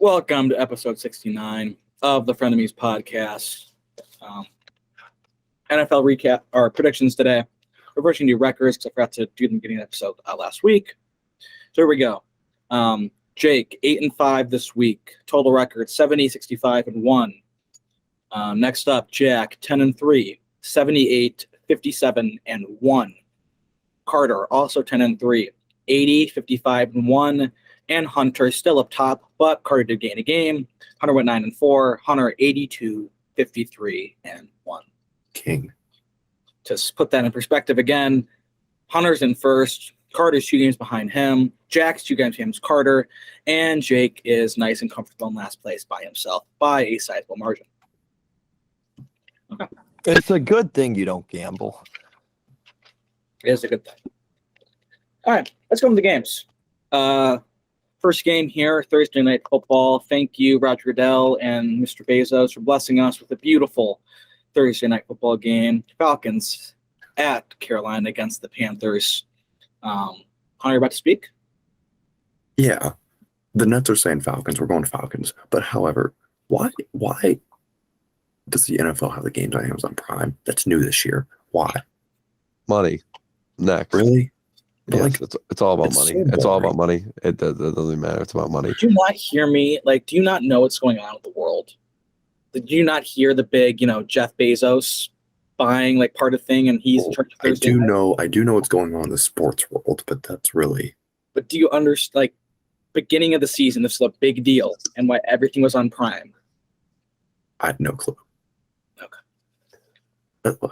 Welcome to episode 69 of the Frenemies podcast. NFL recap, our predictions today. We're pushing new records because I forgot to do them beginning of the episode last week. So here we go. Jake, 8-5 this week. Total record, 70, 65, and 1. Next up, Jack, 10-3, 78, 57, and 1. Carter, also 10-3, 80, 55, and 1. And Hunter still up top, but Carter did gain a game. Hunter went 9-4. Hunter 82, 53, and 1. King. To put that in perspective again, Hunter's in first. Carter's 2 games behind him. Jack's 2 games behind Carter. And Jake is nice and comfortable in last place by himself by a sizable margin. Okay. It's a good thing you don't gamble. It is a good thing. All right, let's go into the games. First game here, Thursday Night Football. Thank you, Roger Goodell and Mr. Bezos, for blessing us with a beautiful Thursday Night Football game. Falcons at Carolina against the Panthers. Hunter, you about to speak? Yeah. The Nets are saying Falcons. We're going Falcons. But however, why does the NFL have the games on Amazon Prime? That's new this year. Why? Money. Next. Really? Yes, it's all about money. So it's all about money. It doesn't matter. It's about money. Do you not hear me? Do you not know what's going on with the world? Do you not hear the big, Jeff Bezos buying part of thing, and he's in charge of Thursday night? I do know what's going on in the sports world, but that's really. But do you understand? Beginning of the season, this is a big deal, and why everything was on Prime. I had no clue. Okay.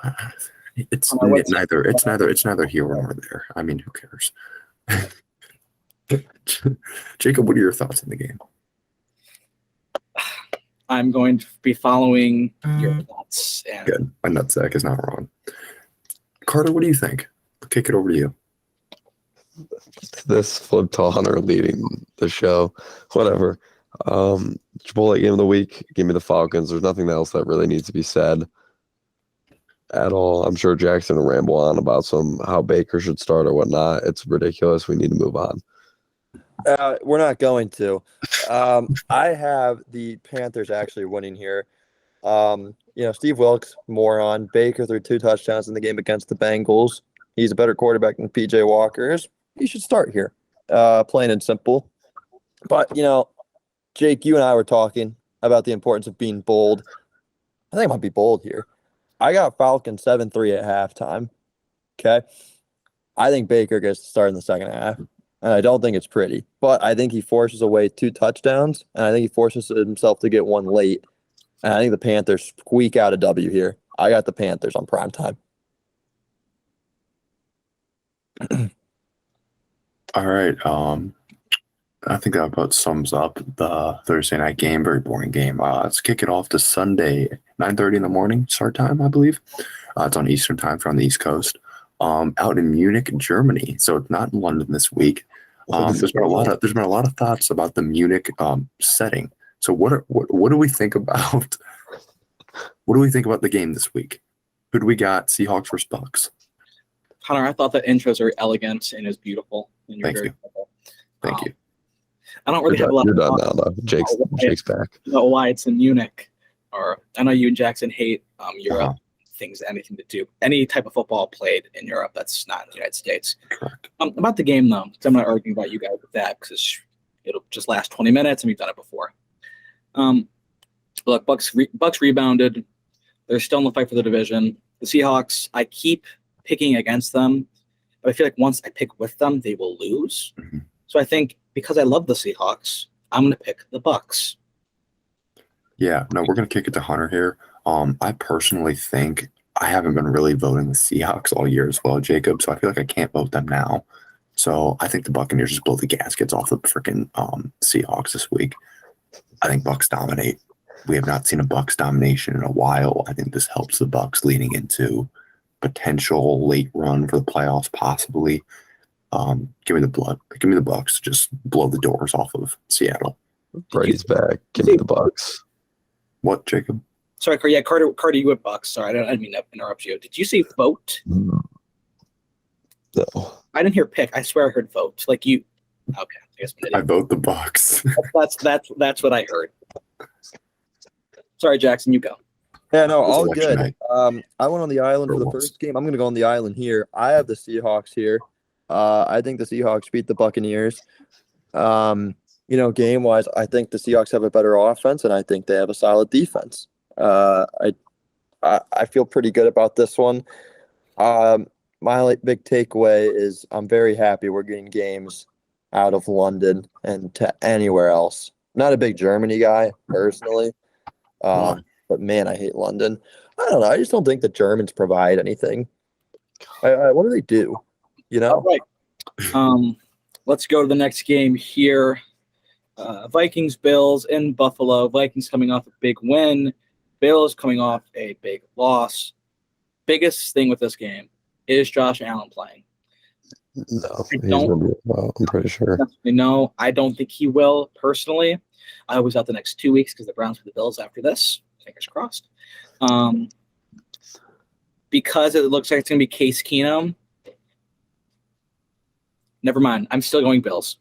It's neither here nor there. I mean, who cares? Jacob, what are your thoughts on the game? I'm going to be following your thoughts. And good. My nutsack is not wrong. Carter, what do you think? I'll kick it over to you. This flip to Hunter leading the show. Whatever. Chipotle game of the week. Give me the Falcons. There's nothing else that really needs to be said at all. I'm sure Jackson will ramble on about how Baker should start or whatnot. It's ridiculous. We need to move on. We're not going to. I have the Panthers actually winning here. Steve Wilkes, moron. Baker threw 2 touchdowns in the game against the Bengals. He's a better quarterback than PJ Walker. He should start here. Plain and simple. But, Jake, you and I were talking about the importance of being bold. I think I might be bold here. I got Falcons 7-3 at halftime. Okay. I think Baker gets to start in the second half. And I don't think it's pretty. But I think he forces away 2 touchdowns. And I think he forces himself to get 1 late. And I think the Panthers squeak out a W here. I got the Panthers on prime time. All right. I think that about sums up the Thursday night game. Very boring game. Let's kick it off to Sunday, 9:30 in the morning start time, I believe. It's on Eastern time from the East Coast. Out in Munich, Germany. So it's not in London this week. There's been a lot of thoughts about the Munich setting. So what do we think about? What do we think about the game this week? Who do we got? Seahawks versus Bucks. Hunter, I thought that intros are elegant and is beautiful. And Thank you. Thank you. I don't really have a lot of thoughts. You're done now, though. Jake's back. Why it's in Munich. Or I know you and Jackson hate Europe. Things, anything to do, any type of football played in Europe that's not in the United States. Correct. About the game, though, I'm not arguing about you guys with that because it'll just last 20 minutes and we've done it before. Look, Bucks rebounded. They're still in the fight for the division. The Seahawks, I keep picking against them, but I feel like once I pick with them, they will lose. Mm-hmm. So I think because I love the Seahawks, I'm going to pick the Bucks. Yeah, no, we're going to kick it to Hunter here. I personally think I haven't been really voting the Seahawks all year as well, Jacob, so I feel like I can't vote them now. So I think the Buccaneers just blow the gaskets off the freaking Seahawks this week. I think Bucks dominate. We have not seen a Bucks domination in a while. I think this helps the Bucks leading into potential late run for the playoffs, possibly. Give me the Bucks. Just blow the doors off of Seattle. Brady's back. Give me the Bucks. What, Jacob? Sorry, yeah, Carter, you went Bucks. Sorry, I didn't mean to interrupt you. Did you say vote? No. I didn't hear pick. I swear I heard vote. Okay, I guess we I did. vote the Bucks. That's what I heard. Sorry, Jackson, you go. Yeah, no, It's all election good. night. I went on the island For for the once. first game. I'm going to go on the island here. I have the Seahawks here. I think the Seahawks beat the Buccaneers. Game wise, I think the Seahawks have a better offense, and I think they have a solid defense. I feel pretty good about this one. My big takeaway is I'm very happy we're getting games out of London and to anywhere else. Not a big Germany guy personally, but man, I hate London. I don't know. I just don't think the Germans provide anything. What do they do? All right. Let's go to the next game here. Vikings, Bills in Buffalo. Vikings coming off a big win. Bills coming off a big loss. Biggest thing with this game is Josh Allen playing. No, he's gonna be well, I'm pretty sure. No, I don't think he will personally. I was out the next 2 weeks because the Browns play the Bills after this. Fingers crossed. Because it looks like it's going to be Case Keenum. Never mind. I'm still going Bills.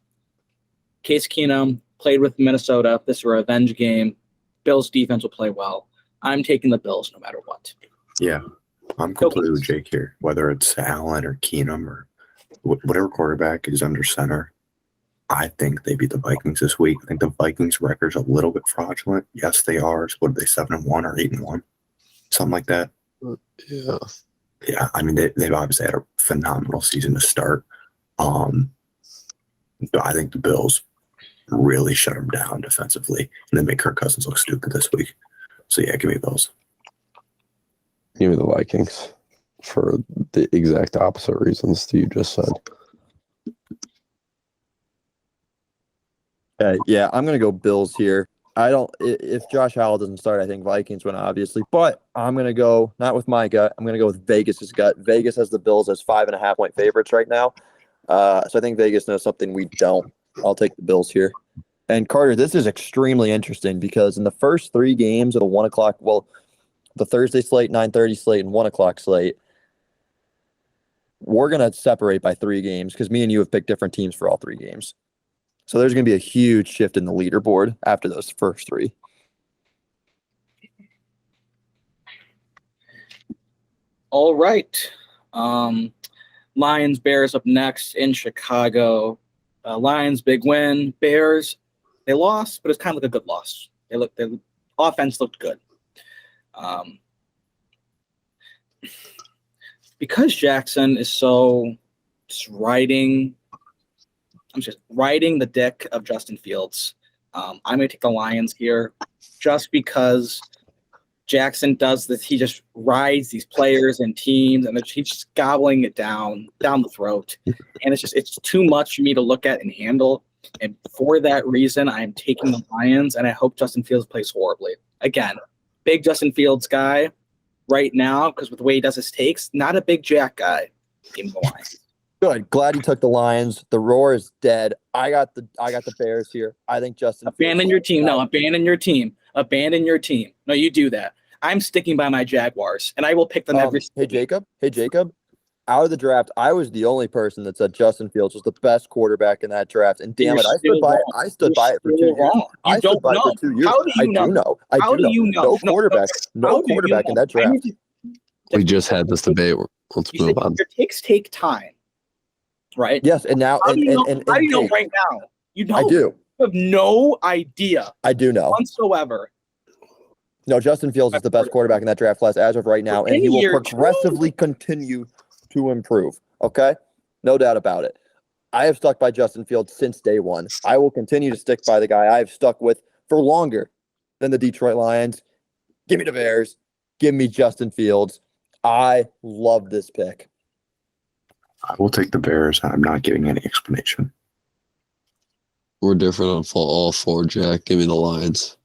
Case Keenum played with Minnesota. This is a revenge game. Bills defense will play well. I'm taking the Bills no matter what. Yeah, I'm completely with Jake here. Whether it's Allen or Keenum or whatever quarterback is under center, I think they beat the Vikings this week. I think the Vikings' record's a little bit fraudulent. Yes, they are. So what are they, 7-1 or 8-1? Something like that. Yeah. Yeah, I mean, they've obviously had a phenomenal season to start. But I think the Bills really shut them down defensively and then make Kirk Cousins look stupid this week. So, yeah, give me Bills. Give me the Vikings for the exact opposite reasons that you just said. Yeah, I'm going to go Bills here. If Josh Allen doesn't start, I think Vikings win, obviously. But I'm going to go, not with my gut, I'm going to go with Vegas's gut. Vegas has the Bills as 5.5-point favorites right now. So I think Vegas knows something we don't. I'll take the Bills here. And Carter, this is extremely interesting because in the first 3 games of the 1 o'clock, the Thursday slate, 9:30 slate, and 1 o'clock slate, we're going to separate by 3 games because me and you have picked different teams for all 3 games. So there's going to be a huge shift in the leaderboard after those first 3. All right. Lions, Bears up next in Chicago. Lions, big win. Bears, they lost, but it's kind of like a good loss. The offense looked good. Because Jackson is just riding the dick of Justin Fields. I'm going to take the Lions here just because Jackson does this. He just rides these players and teams, and he's just gobbling it down the throat. And it's too much for me to look at and handle. And for that reason, I am taking the Lions, and I hope Justin Fields plays horribly. Again, big Justin Fields guy right now because with the way he does his takes, not a big Jack guy. Give me the Lions. Good. Glad you took the Lions. The roar is dead. I got the Bears here. I think Justin. Abandon your team. No, abandon your team. Abandon your team. No, you do that. I'm sticking by my Jaguars, and I will pick them every. Hey Jacob. Out of the draft, I was the only person that said Justin Fields was the best quarterback in that draft, and damn it, I stood by it. I stood by it for 2 years. I stood by it for 2 years. How do you know? How do you know? No quarterback in that draft. We just had this debate. Let's move on. Your takes take time, right? Yes, and now how do you know right now? You know, I do. You have no idea. I do know whatsoever. No, Justin Fields is the best quarterback in that draft class as of right now, and he will progressively continue to improve. Okay? No doubt about it. I have stuck by Justin Fields since day one. I will continue to stick by the guy I have stuck with for longer than the Detroit Lions. Give me the Bears. Give me Justin Fields. I love this pick. I will take the Bears. I'm not giving any explanation. We're different on all 4, Jack. Give me the Lions.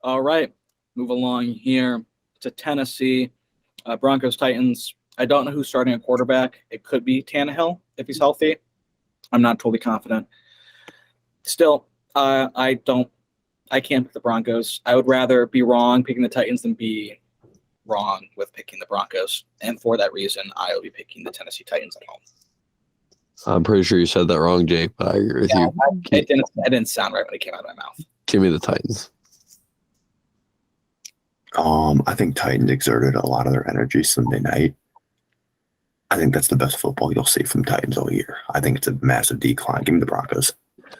All right. Move along here to Tennessee. Broncos, Titans. I don't know who's starting a quarterback. It could be Tannehill if he's healthy. I'm not totally confident. Still, I can't pick the Broncos. I would rather be wrong picking the Titans than be wrong with picking the Broncos, and for that reason, I will be picking the Tennessee Titans at home. I'm pretty sure you said that wrong, Jake, but I agree with you. It didn't sound right when it came out of my mouth. Give me the Titans. I think Titans exerted a lot of their energy Sunday night. I think that's the best football you'll see from Titans all year. I think it's a massive decline. Give me the Broncos.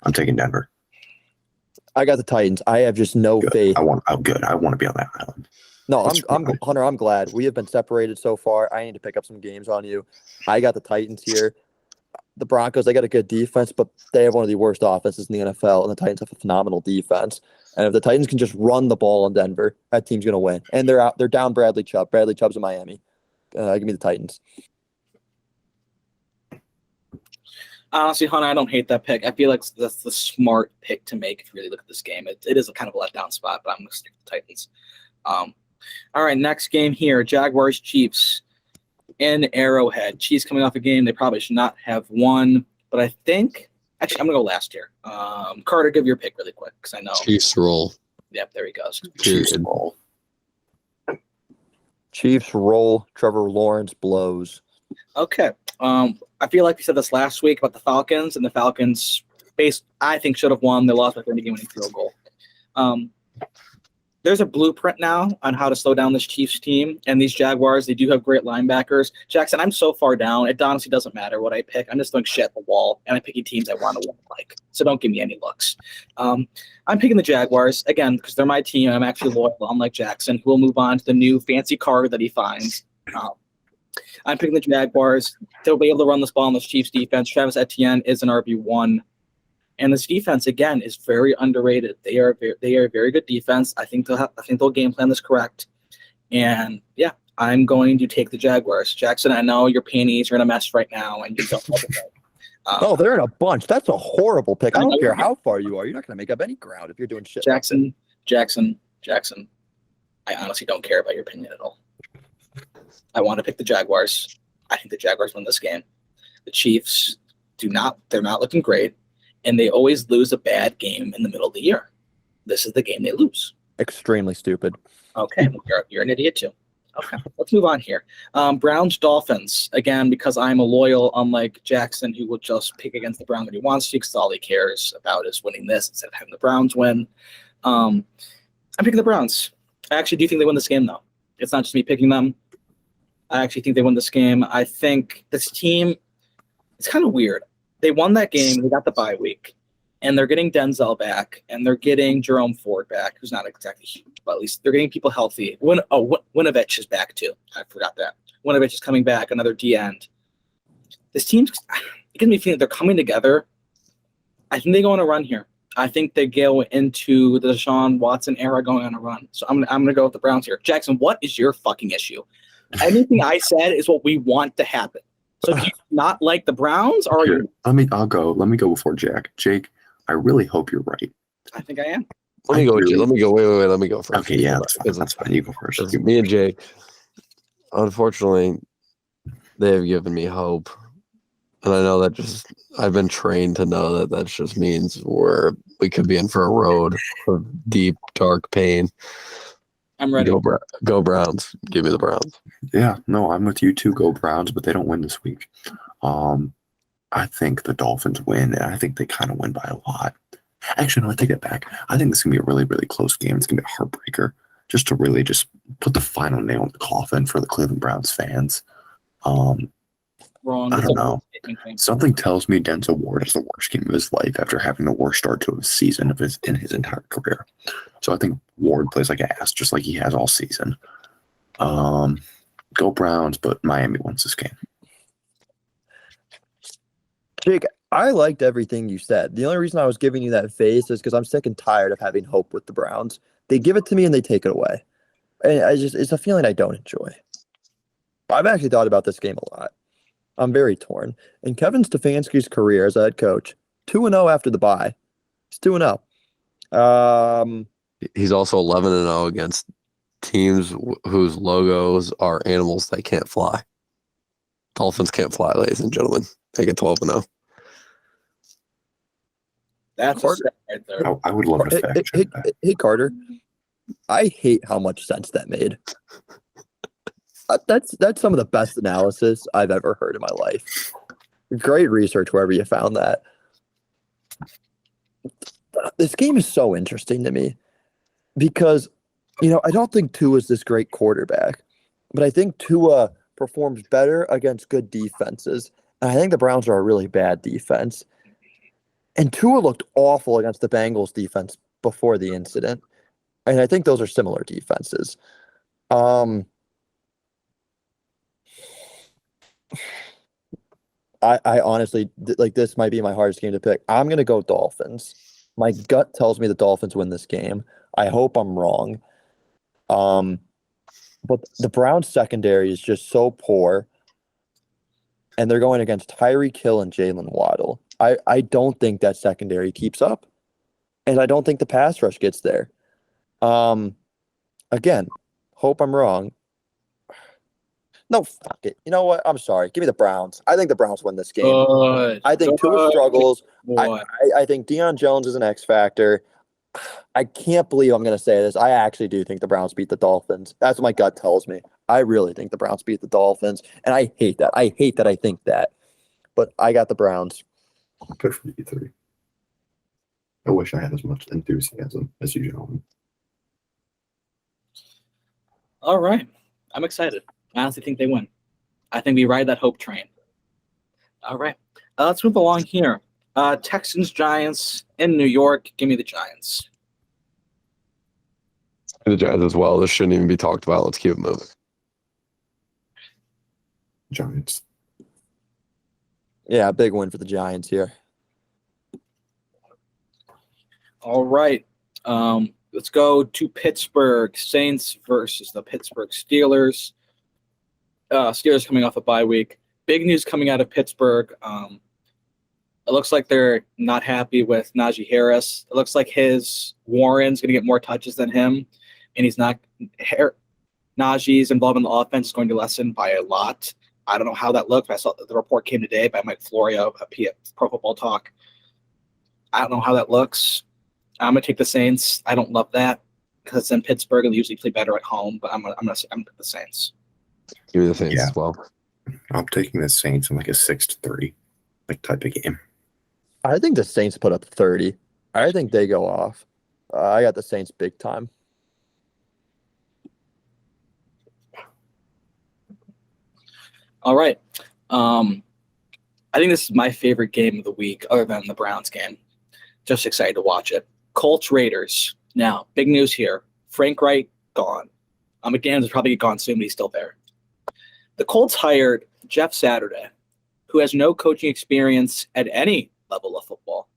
I'm taking Denver. I got the Titans. I have just no Good. faith. I want to be on that island. No, That's I'm right. Hunter. I'm glad we have been separated so far. I need to pick up some games on you. I got the Titans here. The Broncos, they got a good defense, but they have one of the worst offenses in the NFL, and the Titans have a phenomenal defense. And if the Titans can just run the ball in Denver, that team's going to win. And they're down Bradley Chubb. Bradley Chubb's in Miami. Give me the Titans. Honestly, Hunter, I don't hate that pick. I feel like that's the smart pick to make if you really look at this game. It is a kind of a letdown spot, but I'm going to stick with the Titans. All right, next game here, Jaguars-Chiefs in Arrowhead. Chiefs coming off a game they probably should not have won, but I think – actually, I'm going to go last here. Carter, give your pick really quick because I know. Chiefs roll. Yep, there he goes. Chiefs Period. roll. Chiefs roll. Trevor Lawrence blows. Okay. I feel like we said this last week about the Falcons, and the Falcons, I think, should have won. They lost by 30 game-winning field goal. There's a blueprint now on how to slow down this Chiefs team, and these Jaguars, they do have great linebackers. Jackson, I'm so far down, it honestly doesn't matter what I pick. I'm just throwing shit at the wall, and I'm picking teams I want to win like. So don't give me any looks. I'm picking the Jaguars, again, because they're my team. I'm actually loyal, unlike Jackson, who will move on to the new fancy car that he finds. I'm picking the Jaguars. They'll be able to run this ball on this Chiefs defense. Travis Etienne is an RB1. And this defense, again, is very underrated. They are a very good defense. I think they'll game plan this correct. And, yeah, I'm going to take the Jaguars. Jackson, I know your panties are in a mess right now, and you don't love it. Oh, they're in a bunch. That's a horrible pick. I don't care how far you are. You're not going to make up any ground if you're doing shit. Jackson, I honestly don't care about your opinion at all. I want to pick the Jaguars. I think the Jaguars win this game. The Chiefs they're not looking great, and they always lose a bad game in the middle of the year. This is the game they lose. Extremely stupid. Okay, you're an idiot too. Okay, let's move on here. Browns Dolphins, again, because I'm a loyal, unlike Jackson, who will just pick against the Browns when he wants to, because all he cares about is winning this instead of having the Browns win. I'm picking the Browns. I actually do think they win this game, though. It's not just me picking them. I actually think they win this game. I think this team, it's kind of weird. They won that game. They got the bye week. And they're getting Denzel back. And they're getting Jerome Ford back, who's not exactly huge, but at least they're getting people healthy. Winovich is back, too. I forgot that. Winovich is coming back, another D-end. This team's, it gives me a feeling they're coming together. I think they go on a run here. I think they go into the Deshaun Watson era going on a run. So I'm gonna go with the Browns here. Jackson, what is your fucking issue? Anything I said is what we want to happen. So do you not like the Browns, or Here, let me go before Jack. Jake, I really hope you're right. I think I am. Let me go. Wait. Let me go first. Okay, yeah, that's fine. You go first. Because me and Jake, unfortunately, they have given me hope. And I know that I've been trained to know that just means we could be in for a road of deep, dark pain. I'm ready. Go Browns. Give me the Browns. Yeah, no, I'm with you too. Go Browns, but they don't win this week. I think the Dolphins win, and I think they kind of win by a lot. Actually, no, I take it back. I think this is going to be a really, really close game. It's going to be a heartbreaker just to really just put the final nail in the coffin for the Cleveland Browns fans. Wrong. I don't know. Something tells me Denzel Ward has the worst game of his life after having the worst start to a season in his entire career. So I think Ward plays like ass, just like he has all season. Go Browns, but Miami wins this game. Jake, I liked everything you said. The only reason I was giving you that face is because I'm sick and tired of having hope with the Browns. They give it to me and they take it away. And it's a feeling I don't enjoy. I've actually thought about this game a lot. I'm very torn. In Kevin Stefanski's career as a head coach, 2-0 after the bye. He's 2-0. He's also 11-0 against teams whose logos are animals that can't fly. Dolphins can't fly, ladies and gentlemen. They get 12-0. That's a step right there. I would love to fact check that. Hey, Carter. I hate how much sense that made. That's some of the best analysis I've ever heard in my life. Great research wherever you found that. This game is so interesting to me because, I don't think Tua is this great quarterback, but I think Tua performs better against good defenses. And I think the Browns are a really bad defense. And Tua looked awful against the Bengals defense before the incident. And I think those are similar defenses. I honestly, this might be my hardest game to pick. I'm going to go Dolphins. My gut tells me the Dolphins win this game. I hope I'm wrong. But the Browns secondary is just so poor. And they're going against Tyreek Hill and Jalen Waddle. I don't think that secondary keeps up. And I don't think the pass rush gets there. Again, hope I'm wrong. No, fuck it. You know what? I'm sorry. Give me the Browns. I think the Browns win this game. Good. I think Tua struggles. Boy. I think Deion Jones is an X factor. I can't believe I'm going to say this. I actually do think the Browns beat the Dolphins. That's what my gut tells me. I really think the Browns beat the Dolphins, and I hate that. I hate that I think that. But I got the Browns. Good for you three. I wish I had as much enthusiasm as you gentlemen. All right. I'm excited. I honestly think they win. I think we ride that hope train. All right. Let's move along here. Texans, Giants in New York. Give me the Giants. The Giants as well. This shouldn't even be talked about. Let's keep it moving. Giants. Yeah, big win for the Giants here. All right. Let's go to Pittsburgh. Saints versus the Pittsburgh Steelers. Steelers coming off a bye week. Big news coming out of Pittsburgh. It looks like they're not happy with Najee Harris. It looks like his Warren's going to get more touches than him, and he's not. Najee's involvement in the offense is going to lessen by a lot. I don't know how that looks. I saw the report came today by Mike Florio at Pro Football Talk. I don't know how that looks. I'm going to take the Saints. I don't love that because in Pittsburgh they usually play better at home, but I'm the Saints. Give me the Saints as well. I'm taking the Saints in like a 6-3 type of game. I think the Saints put up 30. I think they go off. I got the Saints big time. All right. I think this is my favorite game of the week other than the Browns game. Just excited to watch it. Colts, Raiders. Now, big news here. Frank Wright, gone. McDaniels is probably gone soon, but he's still there. The Colts hired Jeff Saturday, who has no coaching experience at any level of football.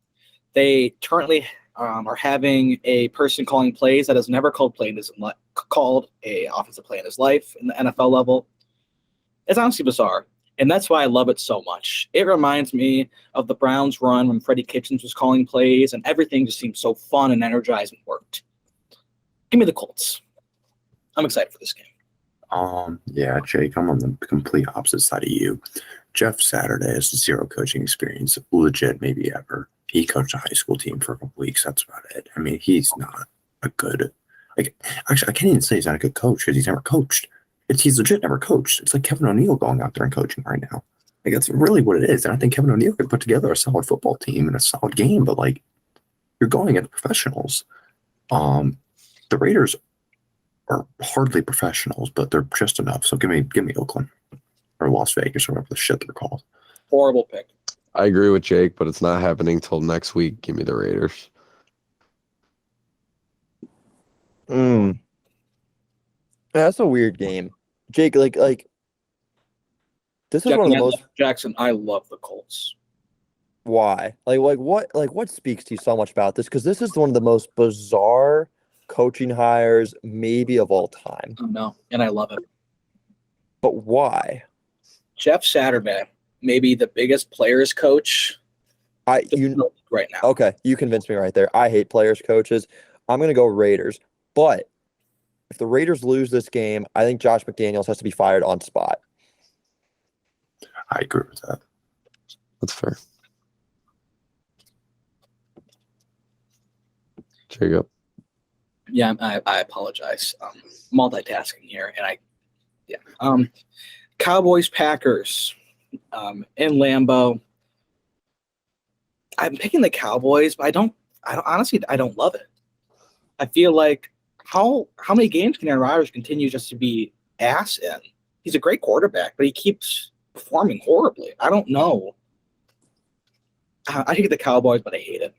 They currently are having a person calling plays that has never called a offensive play in his life in the NFL level. It's honestly bizarre, and that's why I love it so much. It reminds me of the Browns run when Freddie Kitchens was calling plays, and everything just seemed so fun and energized and worked. Give me the Colts. I'm excited for this game. Yeah, Jake, I'm on the complete opposite side of you. Jeff Saturday has zero coaching experience, legit, maybe ever. He coached a high school team for a couple weeks. That's about it. I mean, he's not a good, actually, I can't even say he's not a good coach because he's never coached. He's legit never coached. It's like Kevin O'Neal going out there and coaching right now. That's really what it is. And I think Kevin O'Neal could put together a solid football team and a solid game, but you're going at professionals. The Raiders are hardly professionals, but they're just enough. So give me Oakland or Las Vegas or whatever the shit they're called. Horrible pick. I agree with Jake, but it's not happening till next week. Give me the Raiders. That's a weird game. Jake, this is one of the most. Jackson, I love the Colts. Why? What speaks to you so much about this? Because this is one of the most bizarre coaching hires maybe of all time. I know, and I love it. But why? Jeff Saturday, maybe the biggest players coach right now. Okay, you convinced me right there. I hate players coaches. I'm going to go Raiders. But if the Raiders lose this game, I think Josh McDaniels has to be fired on spot. I agree with that. That's fair. Jacob. Yeah, I apologize. Multitasking here, and Yeah. Cowboys, Packers, in Lambeau. I'm picking the Cowboys, but I don't honestly, I don't love it. I feel like how many games can Aaron Rodgers continue just to be ass in? He's a great quarterback, but he keeps performing horribly. I don't know. I take the Cowboys, but I hate it.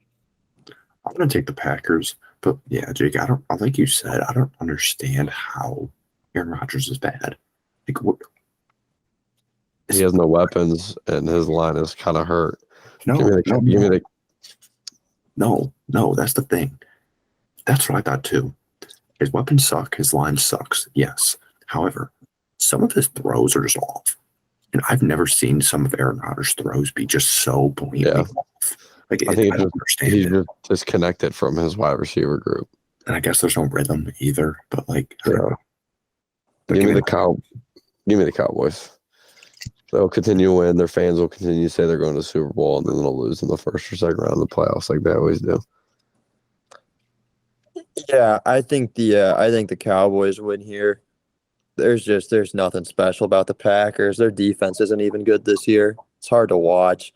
I'm going to take the Packers. But yeah, Jake, like you said, I don't understand how Aaron Rodgers is bad. Like, what? He has no weapons, and his line is kind of hurt. No, Give me the no, that's the thing. That's what I thought too. His weapons suck. His line sucks. Yes. However, some of his throws are just off. And I've never seen some of Aaron Rodgers' throws be just so blatantly off. Like, I think I don't understand he's it. just disconnected from his wide receiver group. And I guess there's no rhythm either. But like, I don't know. But Give me the Cowboys. They'll continue to win. Their fans will continue to say they're going to the Super Bowl, and then they'll lose in the first or second round of the playoffs, like they always do. Yeah, I think the Cowboys win here. There's nothing special about the Packers. Their defense isn't even good this year. It's hard to watch.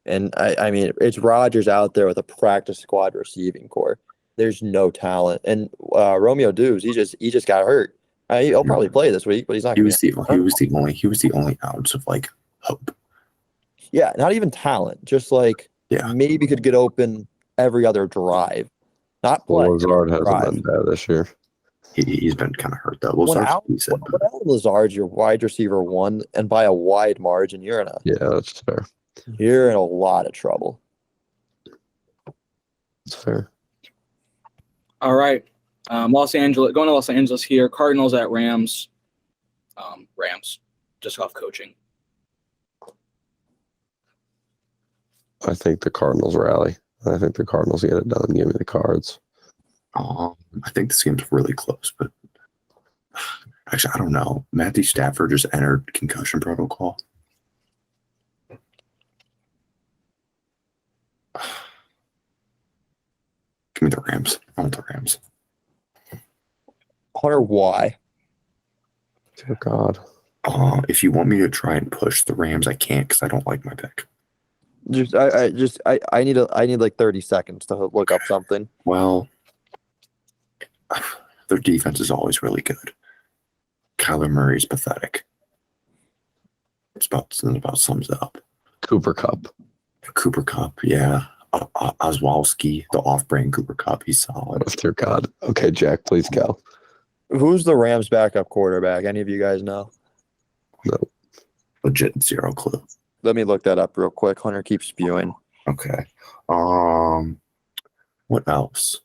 And I mean, it's Rodgers out there with a practice squad receiving core. There's no talent. And Romeo Dubes, he just got hurt. He'll probably play this week, but he's not. He was the only ounce of like hope. Yeah, not even talent. Just like maybe could get open every other drive. Not play. Lazard hasn't been bad this year. He's been kind of hurt though. When Allen Lazard's your wide receiver 1, and by a wide margin, that's fair. You're in a lot of trouble. That's fair. All right. Going to Los Angeles here. Cardinals at Rams. Rams, just off coaching. I think the Cardinals rally. I think the Cardinals get it done. Give me the Cards. I think this game's really close, but actually, I don't know. Matthew Stafford just entered concussion protocol. Give me the Rams. I want the Rams. Hunter, why? Dear God. If you want me to try and push the Rams, I can't because I don't like my pick. I need like 30 seconds to look up something. Well, their defense is always really good. Kyler Murray's pathetic. It's about sums it up. Cooper Kupp, yeah. Oswalski, the off-brand Cooper Kupp, he's solid. Oh, dear God. Okay, Jack, please go. Who's the Rams' backup quarterback? Any of you guys know? No. Legit zero clue. Let me look that up real quick. Hunter keeps spewing. Okay. What else?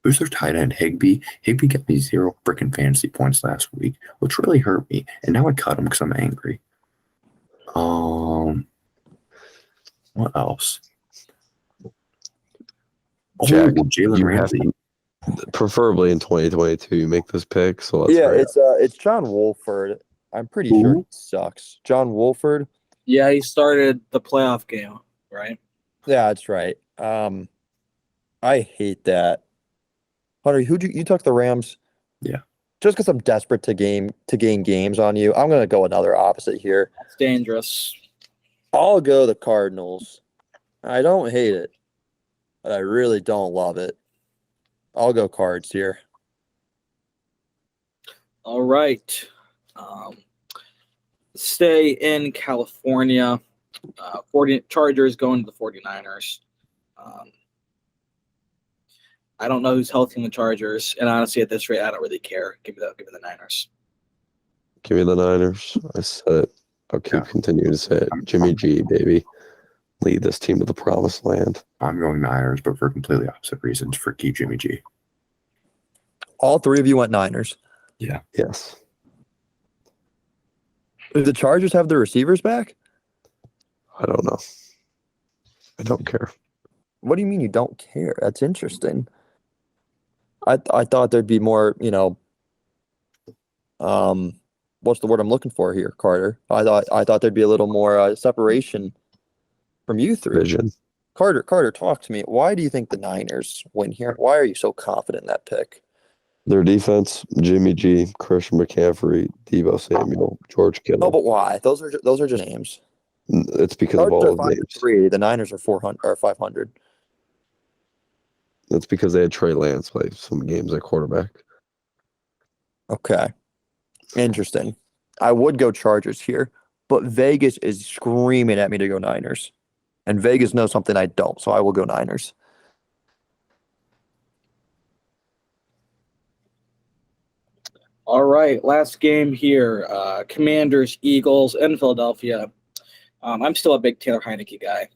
Who's their tight end? Higbee. Higbee got me 0 freaking fantasy points last week, which really hurt me. And now I cut him because I'm angry. What else? Jack, Jalen Ramsey. Preferably in 2022, you make this pick. So it's John Wolford. I'm pretty sure he sucks. John Wolford. Yeah, he started the playoff game, right? Yeah, that's right. I hate that. Hunter, you took the Rams? Yeah. Just because I'm desperate to gain games on you, I'm gonna go another opposite here. It's dangerous. I'll go the Cardinals. I don't hate it, but I really don't love it. I'll go Cards here. All right. Stay in California. 40 Chargers going to the 49ers. I don't know who's healthy in the Chargers, and honestly, at this rate, I don't really care. Give me the Niners. Give me the Niners. I said it. I'll continue to say it. Jimmy G, baby. Lead this team to the promised land. I'm going Niners, but for completely opposite reasons for key Jimmy G. All three of you went Niners. Yeah. Yes. Do the Chargers have their receivers back? I don't know. I don't care. What do you mean you don't care? That's interesting. I thought there'd be more, what's the word I'm looking for here, Carter? I thought there'd be a little more separation from you three. Vision. Carter, talk to me. Why do you think the Niners win here? Why are you so confident in that pick? Their defense: Jimmy G, Christian McCaffrey, Deebo Samuel, George No, Kittle. but why? Those are just names. It's because of Chargers all are of 5-3. names. The Niners are 400 or 500. That's because they had Trey Lance play some games at quarterback. Okay. Interesting. I would go Chargers here, but Vegas is screaming at me to go Niners. And Vegas knows something I don't, so I will go Niners. All right, last game here. Commanders, Eagles, in Philadelphia. I'm still a big Taylor Heineke guy,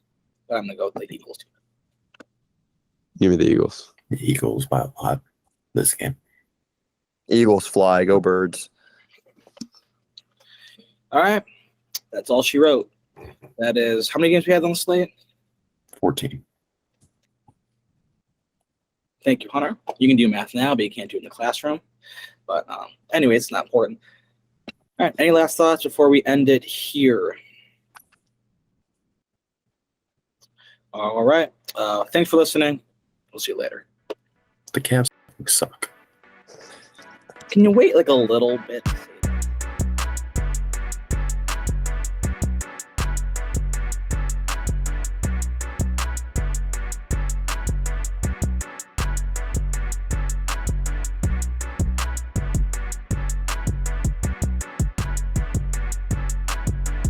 but I'm going to go with the Eagles. Give me the Eagles. The Eagles by a lot this game. Eagles fly, go Birds. All right, that's all she wrote. That is, how many games we had on the slate? 14. Thank you, Hunter. You can do math now, but you can't do it in the classroom. But anyway, it's not important. All right, any last thoughts before we end it here? All right, thanks for listening. We'll see you later. The Cavs suck. Can you wait like a little bit?